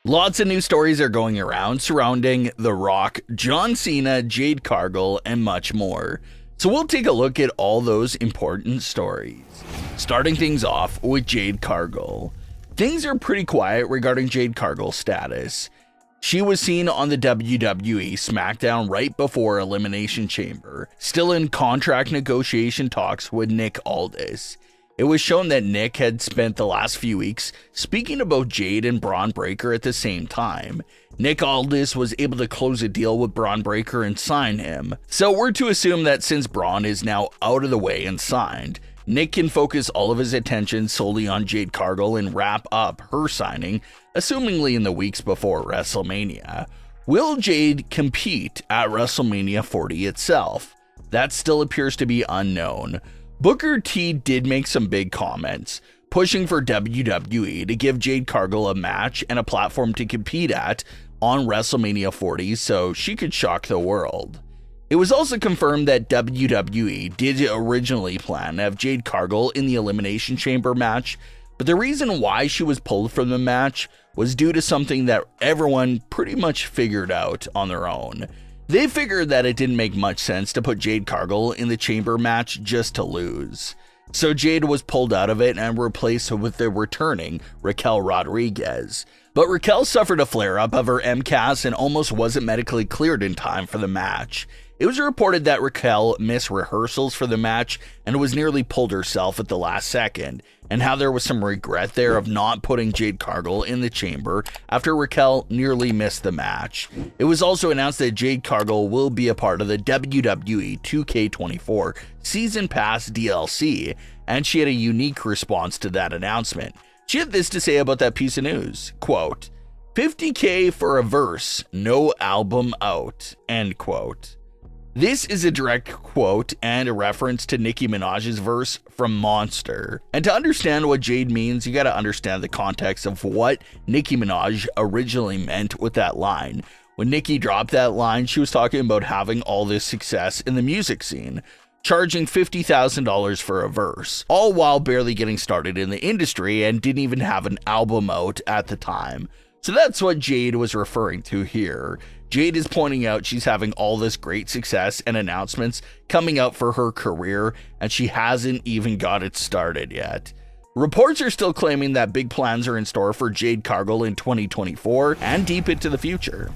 Lots of news stories are going around surrounding The Rock, John Cena, Jade Cargill, and much more. So we'll take a look at all those important stories. Starting things off with Jade Cargill. Things are pretty quiet regarding Jade Cargill's status. She was seen on the WWE Smackdown right before Elimination Chamber, still in contract negotiation talks with Nick Aldis. It was shown that Nick had spent the last few weeks speaking about Jade and Braun Breaker at the same time. Nick Aldis was able to close a deal with Braun Breaker and sign him. So we're to assume that since Braun is now out of the way and signed, Nick can focus all of his attention solely on Jade Cargill and wrap up her signing, assumingly in the weeks before WrestleMania. Will Jade compete at WrestleMania 40 itself? That still appears to be unknown. Booker T did make some big comments, pushing for WWE to give Jade Cargill a match and a platform to compete at on WrestleMania 40 so she could shock the world. It was also confirmed that WWE did originally plan to have Jade Cargill in the Elimination Chamber match, but the reason why she was pulled from the match was due to something that everyone pretty much figured out on their own. They figured that it didn't make much sense to put Jade Cargill in the chamber match just to lose. So Jade was pulled out of it and replaced with the returning Raquel Rodriguez. But Raquel suffered a flare-up of her MCAS and almost wasn't medically cleared in time for the match. It was reported that Raquel missed rehearsals for the match and was nearly pulled herself at the last second, and how there was some regret there of not putting Jade Cargill in the chamber after Raquel nearly missed the match. It was also announced that Jade Cargill will be a part of the WWE 2K24 Season Pass DLC, and she had a unique response to that announcement. She had this to say about that piece of news, quote, "50K for a verse, no album out," end quote. This is a direct quote and a reference to Nicki Minaj's verse from Monster. And to understand what Jade means, you gotta understand the context of what Nicki Minaj originally meant with that line. When Nicki dropped that line, she was talking about having all this success in the music scene, charging $50,000 for a verse, all while barely getting started in the industry and didn't even have an album out at the time. So that's what Jade was referring to here. Jade is pointing out she's having all this great success and announcements coming out for her career, and she hasn't even got it started yet. Reports are still claiming that big plans are in store for Jade Cargill in 2024 and deep into the future.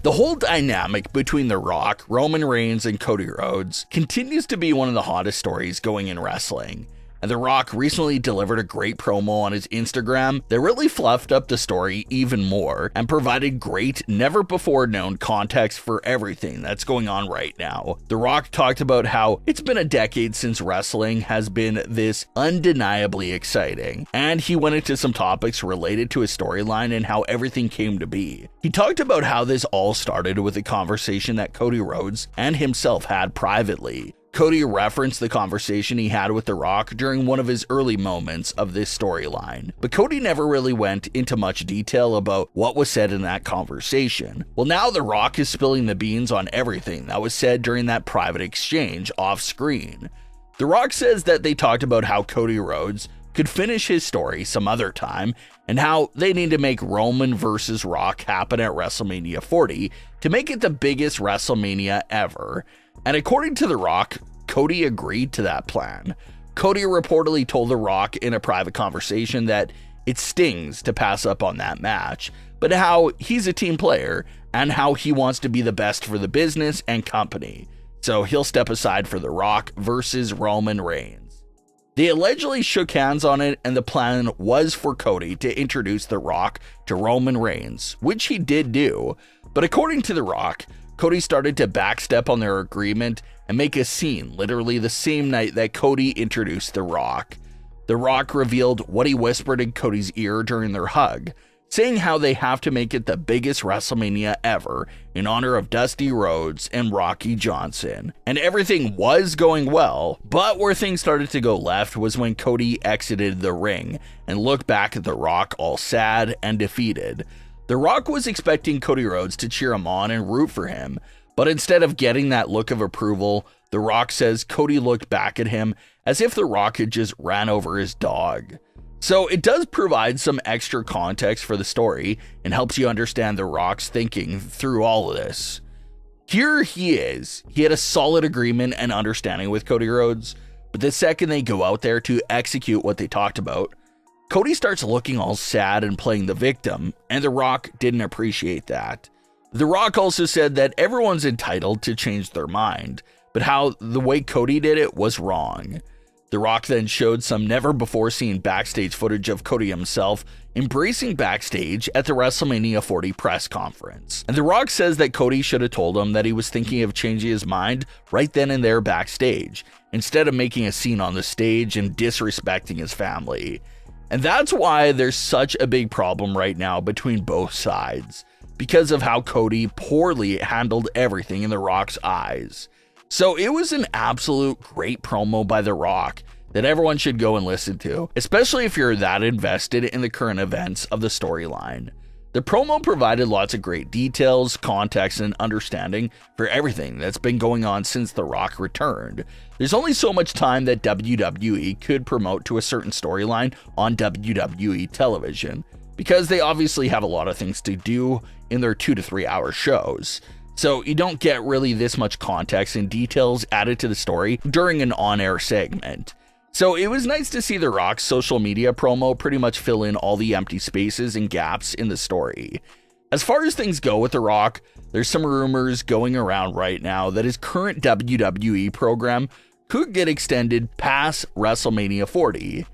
The whole dynamic between The Rock, Roman Reigns, and Cody Rhodes continues to be one of the hottest stories going in wrestling. And The Rock recently delivered a great promo on his Instagram that really fluffed up the story even more and provided great, never-before-known context for everything that's going on right now. The Rock talked about how it's been a decade since wrestling has been this undeniably exciting, and he went into some topics related to his storyline and how everything came to be. He talked about how this all started with a conversation that Cody Rhodes and himself had privately. Cody referenced the conversation he had with The Rock during one of his early moments of this storyline, but Cody never really went into much detail about what was said in that conversation. Well, now The Rock is spilling the beans on everything that was said during that private exchange off screen. The Rock says that they talked about how Cody Rhodes could finish his story some other time, and how they need to make Roman versus Rock happen at WrestleMania 40 to make it the biggest WrestleMania ever. And according to The Rock, Cody agreed to that plan. Cody reportedly told The Rock in a private conversation that it stings to pass up on that match, but how he's a team player and how he wants to be the best for the business and company. So he'll step aside for The Rock versus Roman Reigns. They allegedly shook hands on it, and the plan was for Cody to introduce The Rock to Roman Reigns, which he did do. But according to The Rock, Cody started to backstep on their agreement and make a scene literally the same night that Cody introduced The Rock. The Rock revealed what he whispered in Cody's ear during their hug, saying how they have to make it the biggest WrestleMania ever in honor of Dusty Rhodes and Rocky Johnson. And everything was going well, but where things started to go left was when Cody exited the ring and looked back at The Rock all sad and defeated. The Rock was expecting Cody Rhodes to cheer him on and root for him, but instead of getting that look of approval, The Rock says Cody looked back at him as if The Rock had just ran over his dog. So it does provide some extra context for the story and helps you understand The Rock's thinking through all of this. Here he is. He had a solid agreement and understanding with Cody Rhodes, but the second they go out there to execute what they talked about, Cody starts looking all sad and playing the victim, and The Rock didn't appreciate that. The Rock also said that everyone's entitled to change their mind, but how the way Cody did it was wrong. The Rock then showed some never-before-seen backstage footage of Cody himself embracing backstage at the WrestleMania 40 press conference. And The Rock says that Cody should have told him that he was thinking of changing his mind right then and there backstage, instead of making a scene on the stage and disrespecting his family. And that's why there's such a big problem right now between both sides, because of how Cody poorly handled everything in The Rock's eyes. So it was an absolute great promo by The Rock that everyone should go and listen to, especially if you're that invested in the current events of the storyline. The promo provided lots of great details, context, and understanding for everything that's been going on since The Rock returned. There's only so much time that WWE could promote to a certain storyline on WWE television, because they obviously have a lot of things to do in their 2 to 3 hour shows. So you don't get really this much context and details added to the story during an on-air segment. So it was nice to see The Rock's social media promo pretty much fill in all the empty spaces and gaps in the story. As far as things go with The Rock, there's some rumors going around right now that his current WWE program could get extended past WrestleMania 40.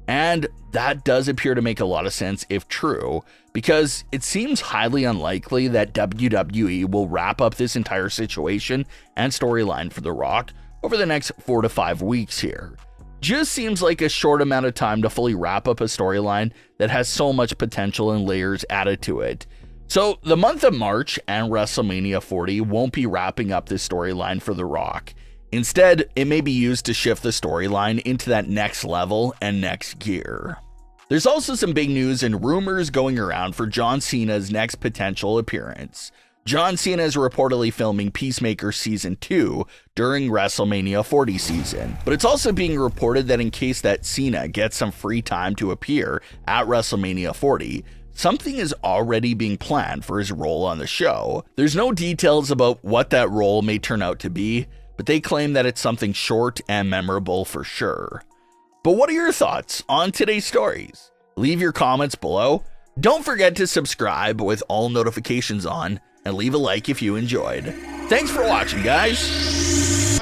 And that does appear to make a lot of sense if true, because it seems highly unlikely that WWE will wrap up this entire situation and storyline for The Rock over the next 4 to 5 weeks here. Just seems like a short amount of time to fully wrap up a storyline that has so much potential and layers added to it. So the month of March and WrestleMania 40 won't be wrapping up this storyline for The Rock. Instead, it may be used to shift the storyline into that next level and next gear. There's also some big news and rumors going around for John Cena's next potential appearance. John Cena is reportedly filming Peacemaker Season 2 during WrestleMania 40 season, but it's also being reported that in case that Cena gets some free time to appear at WrestleMania 40, something is already being planned for his role on the show. There's no details about what that role may turn out to be, but they claim that it's something short and memorable for sure. But what are your thoughts on today's stories? Leave your comments below. Don't forget to subscribe with all notifications on, and leave a like if you enjoyed. Thanks for watching, guys.